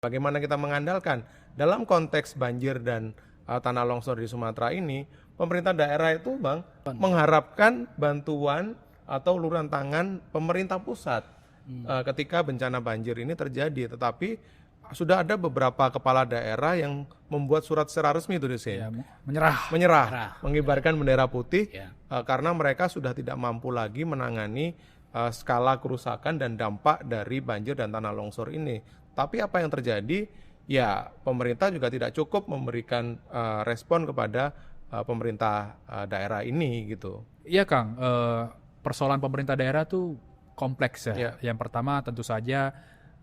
Bagaimana kita mengandalkan dalam konteks banjir dan tanah longsor di Sumatera ini, pemerintah daerah itu mengharapkan bantuan atau uluran tangan pemerintah pusat ketika bencana banjir ini terjadi. Tetapi sudah ada beberapa kepala daerah yang membuat surat secara resmi itu Ya, menyerah, mengibarkan bendera putih Ya. karena mereka sudah tidak mampu lagi menangani skala kerusakan dan dampak dari banjir dan tanah longsor ini. Tapi apa yang terjadi? Ya, pemerintah juga tidak cukup memberikan respon kepada pemerintah daerah ini gitu. Iya Kang, persoalan pemerintah daerah tuh kompleks ya. Ya. Yang pertama tentu saja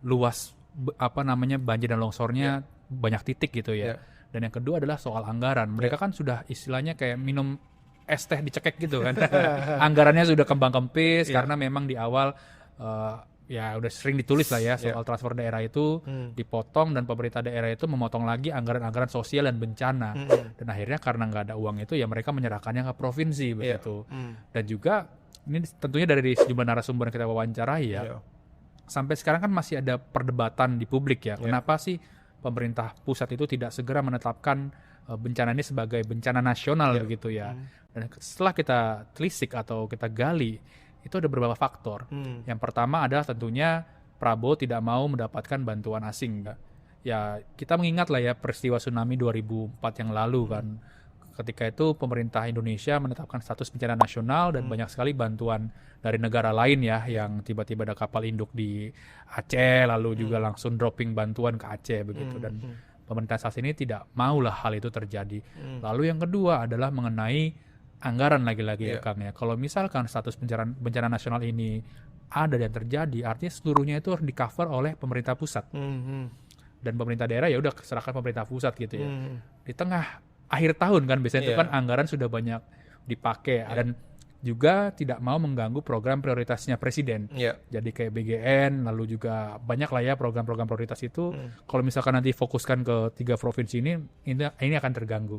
luas banjir dan longsornya banyak titik gitu ya. Ya. Dan yang kedua adalah soal anggaran. Mereka kan sudah istilahnya kayak minum es teh dicekek gitu kan. Anggarannya sudah kembang kempis karena memang di awal ya udah sering ditulis lah ya soal transfer daerah itu dipotong, dan pemerintah daerah itu memotong lagi anggaran-anggaran sosial dan bencana. Dan akhirnya karena nggak ada uang itu ya mereka menyerahkannya ke provinsi begitu. Dan juga ini tentunya dari sejumlah narasumber yang kita wawancarai ya. Sampai sekarang kan masih ada perdebatan di publik ya. Kenapa sih pemerintah pusat itu tidak segera menetapkan bencana ini sebagai bencana nasional begitu ya. Dan setelah kita telisik atau kita gali, itu ada beberapa faktor. Yang pertama adalah tentunya Prabowo tidak mau mendapatkan bantuan asing. Ya kita mengingat lah ya peristiwa tsunami 2004 yang lalu kan. Ketika itu pemerintah Indonesia menetapkan status bencana nasional dan banyak sekali bantuan dari negara lain ya, yang tiba-tiba ada kapal induk di Aceh lalu juga langsung dropping bantuan ke Aceh begitu. Dan pemerintah saat ini tidak maulah hal itu terjadi. Lalu yang kedua adalah mengenai anggaran lagi-lagi ya Kang ya. Kalau misalkan status bencana nasional ini ada dan terjadi, artinya seluruhnya itu harus di-cover oleh pemerintah pusat. Dan pemerintah daerah ya udah serahkan pemerintah pusat gitu ya. Di tengah akhir tahun kan biasanya itu kan anggaran sudah banyak dipakai dan juga tidak mau mengganggu program prioritasnya presiden. Jadi kayak BGN, lalu juga banyak lah ya program-program prioritas itu. Kalau misalkan nanti fokuskan ke 3 provinsi ini akan terganggu.